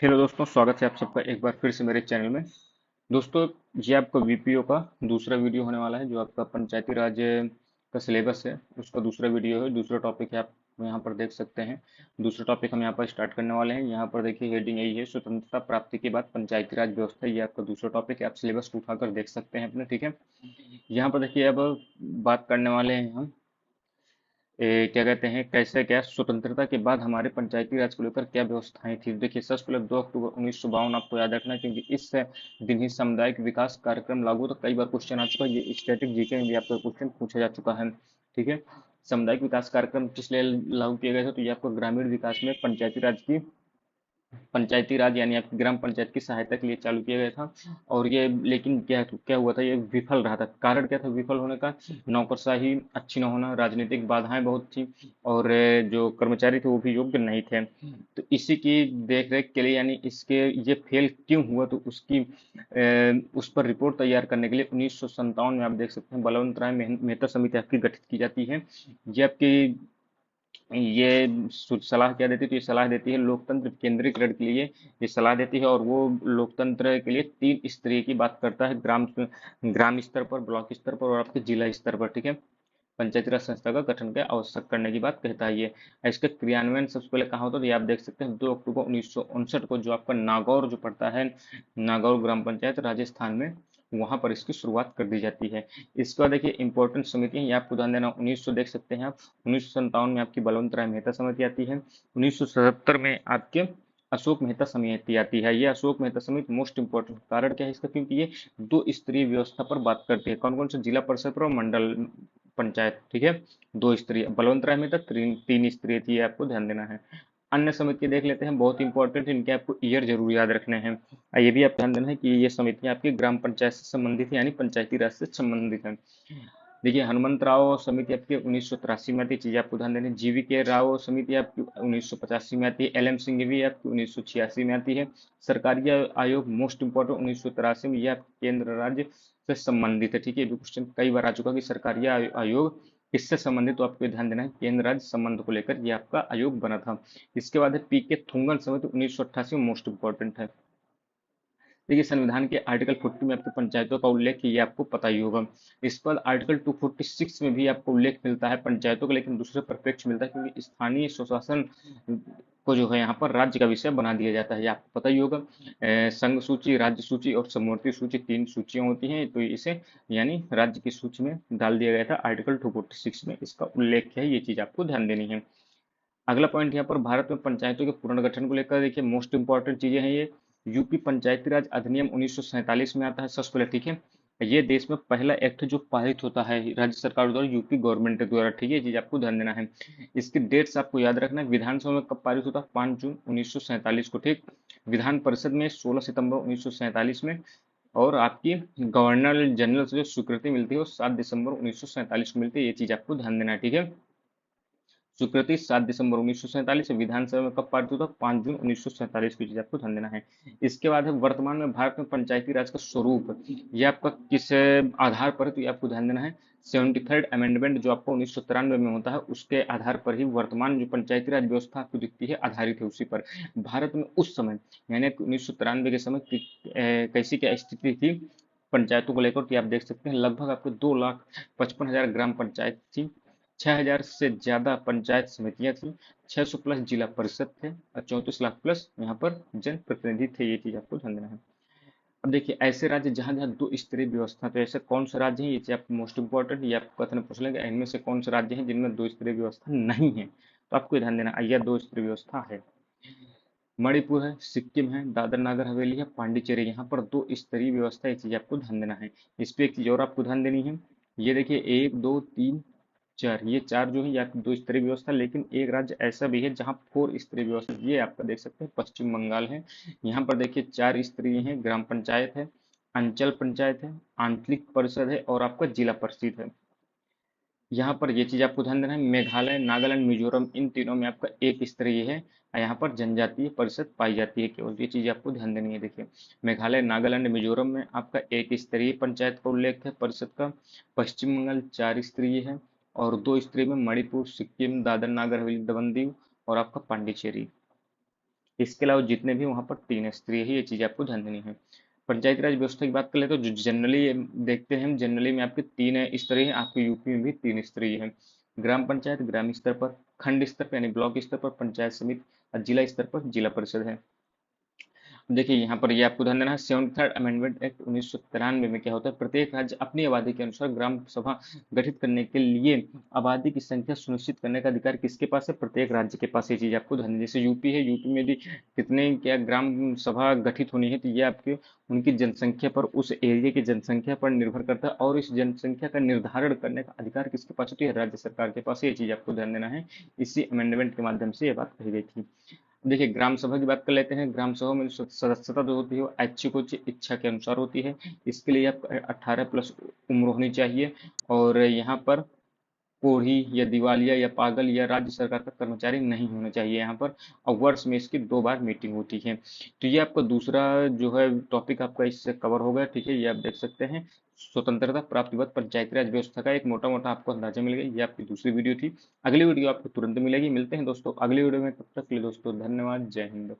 Hello दोस्तों, स्वागत है आप सबका एक बार फिर से मेरे चैनल में। दोस्तों, ये आपका वीपीओ का दूसरा वीडियो होने वाला है। जो आपका पंचायती राज का सिलेबस है उसका दूसरा वीडियो है, दूसरा टॉपिक है। आप यहाँ पर देख सकते हैं। दूसरा टॉपिक हम यहाँ पर स्टार्ट करने वाले हैं। यहाँ पर देखिए हेडिंग यही है, स्वतंत्रता प्राप्ति के बाद पंचायती राज व्यवस्था। ये आपका दूसरा टॉपिक है। आप सिलेबस उठाकर देख सकते हैं अपने, ठीक है। यहाँ पर देखिए अब बात करने वाले हैं हम क्या कहते हैं, कैसे क्या स्वतंत्रता के बाद हमारे पंचायती राज को लेकर क्या व्यवस्थाएं थी। देखिए सबसे पहले 2 अक्टूबर 1952 आपको याद रखना है, क्योंकि इस दिन ही सामुदायिक विकास कार्यक्रम लागू। तो कई बार क्वेश्चन आ चुका है, ये स्टैटिक जीके में भी आपका क्वेश्चन पूछा जा चुका है, ठीक है। सामुदायिक विकास कार्यक्रम किस लिए लागू किए गए थे, तो ये आपको ग्रामीण विकास में पंचायती राज यानी आपकी ग्राम पंचायत की सहायता के लिए चालू किया गया था। और ये लेकिन क्या क्या हुआ था, ये विफल रहा था। कारण क्या था विफल होने का? नौकरशाही अच्छी न होना, राजनीतिक बाधाएं बहुत थी, और जो कर्मचारी थे वो भी योग्य नहीं थे। तो इसी की देख रेख के लिए, यानी इसके ये फेल क्यों हुआ, तो उस पर रिपोर्ट तैयार करने के लिए 1957 में आप देख सकते हैं बलवंत राय मेहता समिति आपकी गठित की जाती है। ये आपकी ये सलाह क्या देती है, तो ये सलाह देती है लोकतंत्र केंद्रीकरण के लिए। ये सलाह देती है, और वो लोकतंत्र के लिए 3 स्तरीय की बात करता है, ग्राम ग्राम स्तर पर, ब्लॉक स्तर पर और आपके जिला स्तर पर, ठीक है। पंचायती राज संस्था का गठन का आवश्यक करने की बात कहता है ये। इसका क्रियान्वयन सबसे पहले कहाँ होता है, तो ये आप देख सकते हैं 2 अक्टूबर 1959 को, जो आपका नागौर जो पड़ता है, नागौर ग्राम पंचायत राजस्थान में, वहां पर इसकी शुरुआत कर दी जाती है। इसके बाद देखिए इंपॉर्टेंट समितियां, ये आपको ध्यान देना। 1900 देख सकते हैं आप, 1957 में आपकी बलवंत राय मेहता समिति आती है। 1977 में आपके अशोक मेहता समिति आती है। ये अशोक मेहता समिति मोस्ट इंपॉर्टेंट, कारण क्या है इसका, क्योंकि ये 2 स्तरीय व्यवस्था पर बात करती है। कौन कौन से? जिला परिषद पर और मंडल पंचायत, ठीक है। 2 स्तरीय। बलवंत राय मेहता 3 स्तरीय थी, ये आपको ध्यान देना है। अन्य समिति देख लेते हैं, बहुत इंपॉर्टेंट है, इनके आपको ईयर जरूर याद रखने हैं। ये भी आप ध्यान देना है कि ये समितियां आपकी ग्राम पंचायत से संबंधित है, यानी पंचायती राज से संबंधित है। देखिए हनुमंत राव समिति आपकी 1983 में आती है, चीजें आपको ध्यान देनी। जीवी के राव समिति आपकी 1985 में आती है। एल एम सिंह भी आपकी 1986 में आती है। सरकारी आयोग मोस्ट इंपॉर्टेंट 1983 में, यह केंद्र राज्य से संबंधित है, ठीक है। ये भी क्वेश्चन कई बार आ चुका कि सरकारी आयोग किससे संबंधित, तो आपको ध्यान देना है केंद्र राज्य संबंध को लेकर ये आपका आयोग बना था। इसके बाद है पी के थुंगन समिति 1988 में, मोस्ट इंपॉर्टेंट है। देखिए संविधान के आर्टिकल 40 में आपकी पंचायतों का उल्लेख है, ये आपको पता ही होगा। इस पर आर्टिकल 246 में भी आपको उल्लेख मिलता है पंचायतों का, लेकिन दूसरे परिप्रेक्ष्य मिलता है, क्योंकि स्थानीय स्वशासन को जो है यहाँ पर राज्य का विषय बना दिया जाता है, ये आपको पता ही होगा। संघ सूची, राज्य सूची और समवर्ती सूची, 3 सूचियां होती हैं, तो इसे यानी राज्य की सूची में डाल दिया गया था आर्टिकल 246 में, इसका उल्लेख है। ये चीज आपको ध्यान देनी है। अगला पॉइंट यहाँ पर भारत में पंचायतों के पुनर्गठन को लेकर देखिए मोस्ट इंपॉर्टेंट चीजें हैं ये। यूपी पंचायती राज अधिनियम 1947 में आता है सबसे पहले, ठीक है। ये देश में पहला एक्ट जो पारित होता है राज्य सरकार द्वारा, यूपी गवर्नमेंट द्वारा, ठीक है। ये चीज आपको ध्यान देना है। इसकी डेट्स आपको याद रखना है। विधानसभा में कब पारित होता है? 5 जून 1947 को, ठीक। विधान परिषद में 16 सितंबर 1947 में। और आपकी गवर्नर जनरल से जो स्वीकृति मिलती है वो 7 दिसंबर 1947 को मिलती है। ये चीज आपको ध्यान देना है, ठीक है। स्वीकृति 7 दिसंबर 1947 से। विधानसभा में कब पारित हुआ था? 5 जून 1947 की, चीज आपको ध्यान देना है। इसके बाद है वर्तमान में भारत में पंचायती राज का स्वरूप, ये आपका किस आधार पर है, तो ये आपको ध्यान देना है। 73rd अमेंडमेंट जो आपको 1993 में होता है, उसके आधार पर ही वर्तमान जो पंचायती राज व्यवस्था आपको दिखती है, आधारित है उसी पर। भारत में उस समय यानी 1993 के समय कैसी क्या स्थिति थी पंचायतों को लेकर, तो आप देख सकते हैं लगभग आपको 2,55,000 ग्राम पंचायत थी। 6,000 से ज्यादा पंचायत समितियां थी। 600 प्लस जिला परिषद थे, और 34 लाख प्लस यहाँ पर जनप्रतिनिधि थे। ये चीज आपको ध्यान देना है। अब देखिए ऐसे राज्य जहां जहां 2 स्तरीय व्यवस्था, तो ऐसे कौन से राज्य हैं, ये चीज आपको मोस्ट इंपॉर्टेंट, ये आपको कथन पूछ लेंगे इनमें से कौन से राज्य हैं जिनमें 2 स्तरीय व्यवस्था नहीं है, तो आपको ध्यान देना यह 2 स्तरीय व्यवस्था है। मणिपुर है, सिक्किम है, दादर नागर हवेली है, पांडिचेरी, यहाँ पर 2 स्तरीय व्यवस्था, ये चीज आपको ध्यान देना है। इस पे एक चीज और आपको ध्यान देनी है। ये देखिए 1, 2, 3, 4, ये 4 जो है ये आपकी 2 स्तरीय व्यवस्था, लेकिन एक राज्य ऐसा भी है जहाँ 4 स्तरीय व्यवस्था, ये आपका देख सकते हैं पश्चिम बंगाल है। यहाँ पर देखिए 4 स्तरीय है, ग्राम पंचायत है, अंचल पंचायत है, आंचलिक परिषद है और आपका जिला परिषद है। यहाँ पर ये चीज आपको ध्यान देना है। मेघालय, नागालैंड, मिजोरम, इन तीनों में आपका 1 स्तरीय है, और यहाँ पर जनजातीय परिषद पाई जाती है केवल। ये चीज आपको ध्यान देनी है। देखिए मेघालय, नागालैंड, मिजोरम में आपका 1 स्तरीय पंचायत का उल्लेख है परिषद का। पश्चिम बंगाल 4 स्तरीय है, और 2 स्तरीय में मणिपुर, सिक्किम, दादर नागर हवेली, दमन दीव और आपका पांडिचेरी। इसके अलावा जितने भी वहाँ पर 3 स्तरीय है, ये चीज़ आपको ध्यान देनी है। पंचायती राज व्यवस्था की बात कर ले तो जो जनरली देखते हैं हम, जनरली में आपके 3 स्तरीय है, आपके यूपी में भी 3 स्तरीय है। ग्राम पंचायत ग्राम स्तर पर, खंड स्तर पर यानी ब्लॉक स्तर पर पंचायत समिति, और जिला स्तर पर जिला परिषद है। देखिए यहाँ पर ये आपको ध्यान देना है, 73rd अमेंडमेंट एक्ट 1993 में क्या होता है, प्रत्येक राज्य अपनी आबादी के अनुसार ग्राम सभा गठित करने के लिए आबादी की संख्या सुनिश्चित करने का अधिकार किसके पास है, प्रत्येक राज्य के पास। ये चीज आपको ध्यान, जैसे यूपी है, यूपी में भी कितने क्या ग्राम सभा गठित होनी है, तो ये आपके उनकी जनसंख्या पर, उस एरिया की जनसंख्या पर निर्भर करता है, और इस जनसंख्या का निर्धारण करने का अधिकार किसके पास होती है, राज्य सरकार के पास। ये चीज आपको ध्यान देना है, इसी अमेंडमेंट के माध्यम से ये बात कही गई थी। देखिए ग्राम सभा की बात कर लेते हैं। ग्राम सभा में जो सदस्यता जो होती है वो ऐच्छिक इच्छा के अनुसार होती है। इसके लिए आप 18+ उम्र होनी चाहिए, और यहाँ पर कोढ़ी या दिवालिया या पागल या राज्य सरकार का कर्मचारी नहीं होना चाहिए यहाँ पर, और वर्ष में इसकी 2 बार मीटिंग होती है। तो ये आपका दूसरा जो है टॉपिक आपका इससे कवर हो गया, ठीक है। ये आप देख सकते हैं, स्वतंत्रता प्राप्ति बाद पंचायती राज व्यवस्था का एक मोटा मोटा आपको अंदाजा मिल गया। ये आपकी दूसरी वीडियो थी। अगली वीडियो आपको तुरंत मिलेगी। मिलते हैं दोस्तों अगली वीडियो में, तब तक के लिए दोस्तों धन्यवाद, जय हिंद।